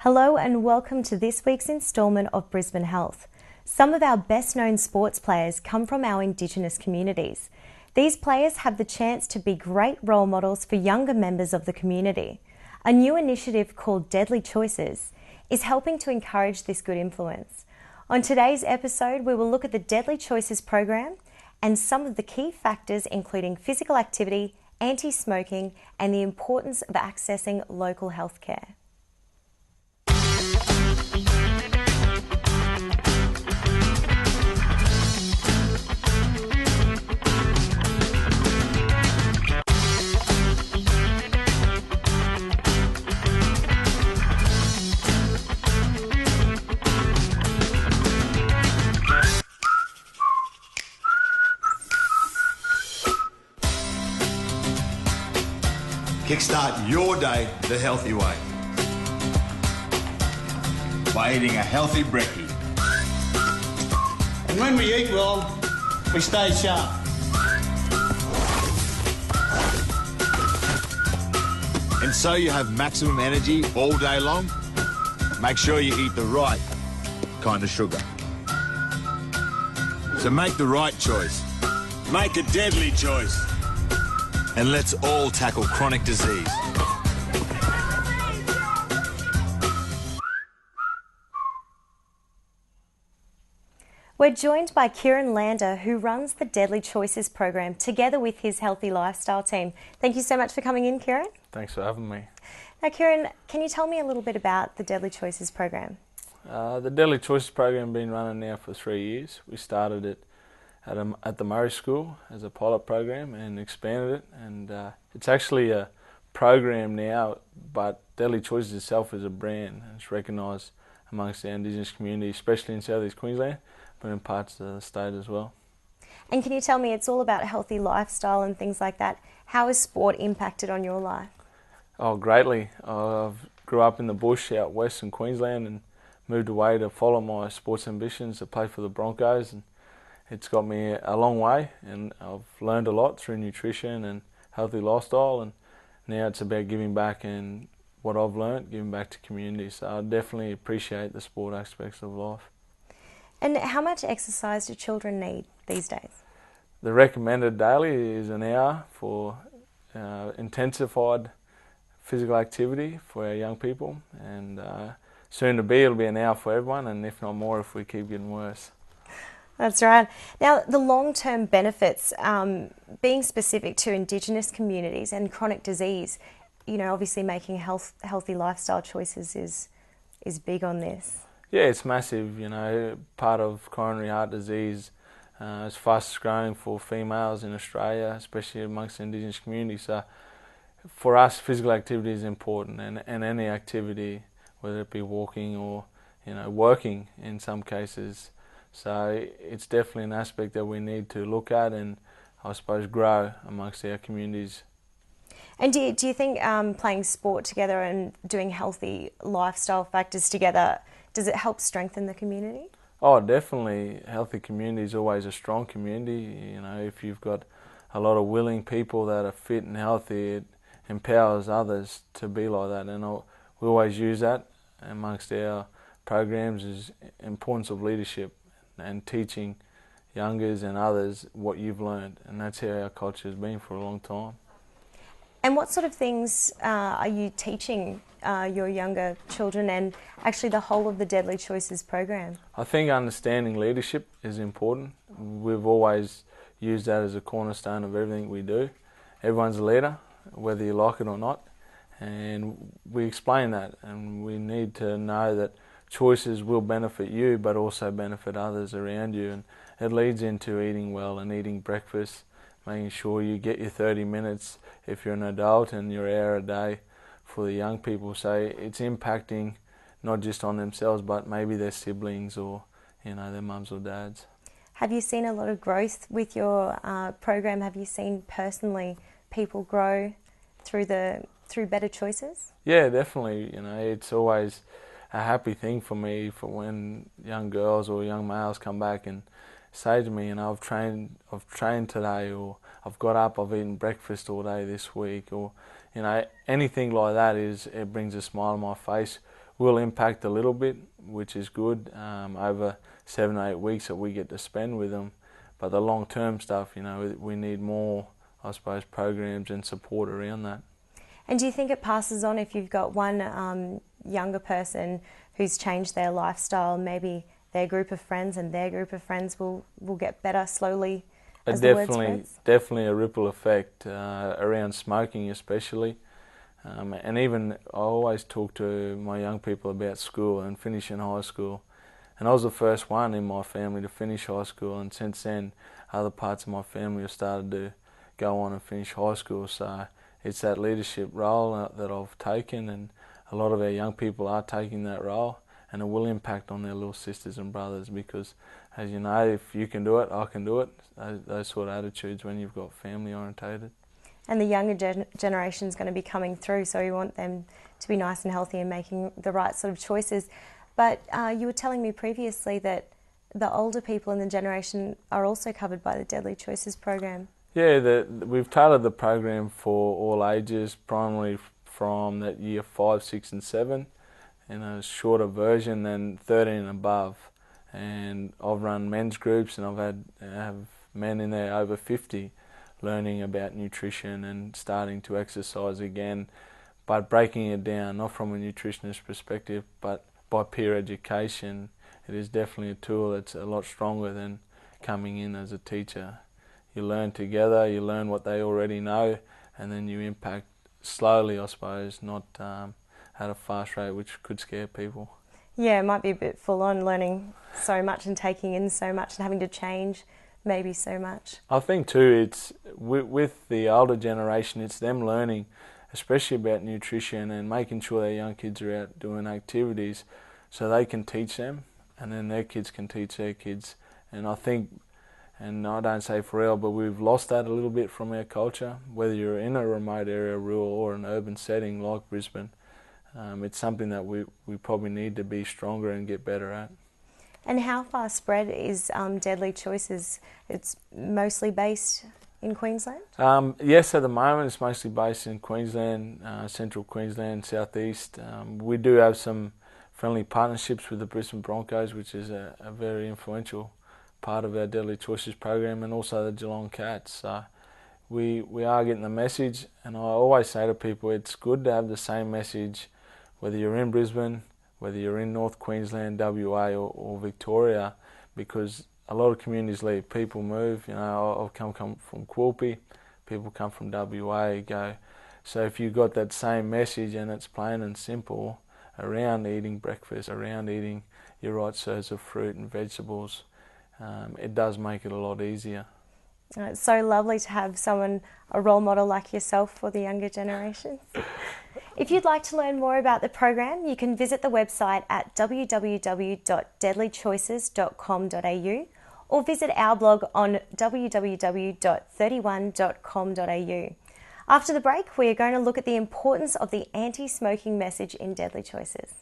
Hello and welcome to this week's instalment of Brisbane Health. Some of our best known sports players come from our Indigenous communities. These players have the chance to be great role models for younger members of the community. A new initiative called Deadly Choices is helping to encourage this good influence. On today's episode, we will look at the Deadly Choices program and some of the key factors including physical activity, anti-smoking and the importance of accessing local healthcare. Kickstart your day the healthy way by eating a healthy brekkie. And when we eat well, we stay sharp. And so you have maximum energy all day long, make sure you eat the right kind of sugar. So make the right choice. Make a deadly choice. And let's all tackle chronic disease. We're joined by Keiron Lander, who runs the Deadly Choices program together with his Healthy Lifestyle team. Thank you so much for coming in, Keiron. Thanks for having me. Now, Keiron, can you tell me a little bit about the Deadly Choices program? The Deadly Choices program has been running now for 3 years. We started it at the Murray School as a pilot program and expanded it, and it's actually a program now, but Deadly Choices itself is a brand and it's recognised amongst the Indigenous community, especially in South East Queensland, but in parts of the state as well. And can you tell me, it's all about healthy lifestyle and things like that. How has sport impacted on your life? Oh, greatly. I grew up in the bush out west in Queensland and moved away to follow my sports ambitions to play for the Broncos, and it's got me a long way, and I've learned a lot through nutrition and healthy lifestyle, and now it's about giving back and what I've learned, giving back to community. So I definitely appreciate the sport aspects of life. And how much exercise do children need these days? The recommended daily is an hour for intensified physical activity for our young people, and soon to be it'll be an hour for everyone, and if not more if we keep getting worse. That's right. Now, the long-term benefits, being specific to Indigenous communities and chronic disease, you know, obviously making healthy lifestyle choices is big on this. Yeah, it's massive. You know, part of coronary heart disease is fastest growing for females in Australia, especially amongst the Indigenous community. So for us, physical activity is important, and any activity, whether it be walking or, you know, working in some cases. So it's definitely an aspect that we need to look at and, I suppose, grow amongst our communities. And do you think playing sport together and doing healthy lifestyle factors together, does it help strengthen the community? Oh, definitely. Healthy community is always a strong community. You know, if you've got a lot of willing people that are fit and healthy, it empowers others to be like that. And we always use that amongst our programs, is importance of leadership and teaching youngers and others what you've learned, and that's how our culture has been for a long time. And what sort of things are you teaching your younger children and actually the whole of the Deadly Choices program? I think understanding leadership is important. We've always used that as a cornerstone of everything we do. Everyone's a leader, whether you like it or not, and we explain that, and we need to know that choices will benefit you but also benefit others around you, and it leads into eating well and eating breakfast, making sure you get your 30 minutes if you're an adult and your hour a day for the young people. So it's impacting not just on themselves but maybe their siblings or, you know, their mums or dads. Have you seen a lot of growth with your program? Have you seen personally people grow through better choices? Yeah, definitely. You know, it's always a happy thing for me for when young girls or young males come back and say to me, you know, I've trained today, or I've got up, I've eaten breakfast all day this week, or, you know, anything like that it brings a smile on my face will impact a little bit, which is good, over 7 or 8 weeks that we get to spend with them. But the long-term stuff, you know, we need more, I suppose, programs and support around that. And do you think it passes on if you've got one younger person who's changed their lifestyle, maybe their group of friends and their group of friends will get better slowly as the word spreads? Definitely a ripple effect around smoking especially. And even I always talk to my young people about school and finishing high school. And I was the first one in my family to finish high school, and since then other parts of my family have started to go on and finish high school. So it's that leadership role that I've taken, and a lot of our young people are taking that role, and it will impact on their little sisters and brothers because, as you know, if you can do it, I can do it. Those sort of attitudes when you've got family orientated. And the younger generation is going to be coming through, so we want them to be nice and healthy and making the right sort of choices. But you were telling me previously that the older people in the generation are also covered by the Deadly Choices program. Yeah, we've tailored the program for all ages, primarily from that year 5, 6 and 7, in a shorter version than 13 and above. And I've run men's groups, and I have men in there over 50 learning about nutrition and starting to exercise again, but breaking it down, not from a nutritionist perspective, but by peer education. It is definitely a tool that's a lot stronger than coming in as a teacher. You learn together, you learn what they already know, and then you impact slowly, I suppose, not at a fast rate, which could scare people. Yeah, it might be a bit full on, learning so much and taking in so much and having to change maybe so much. I think too, it's with the older generation, it's them learning, especially about nutrition, and making sure their young kids are out doing activities so they can teach them, and then their kids can teach their kids. And I think, and I don't say for real, but we've lost that a little bit from our culture, whether you're in a remote area, rural or an urban setting like Brisbane. It's something that we probably need to be stronger and get better at. And how far spread is Deadly Choices? It's mostly based in Queensland? Yes, at the moment it's mostly based in Queensland, central Queensland, southeast. We do have some friendly partnerships with the Brisbane Broncos, which is a very influential part of our Deadly Choices program, and also the Geelong Cats. So we are getting the message, and I always say to people it's good to have the same message whether you're in Brisbane, whether you're in North Queensland, WA or Victoria, because a lot of communities leave, people move. You know, I've come from Quilpie, people come from WA, go. So if you've got that same message and it's plain and simple around eating breakfast, around eating your right serves of fruit and vegetables, it does make it a lot easier. It's so lovely to have someone, a role model like yourself for the younger generations. If you'd like to learn more about the program, you can visit the website at www.deadlychoices.com.au or visit our blog on www.31.com.au. After the break, we are going to look at the importance of the anti-smoking message in Deadly Choices.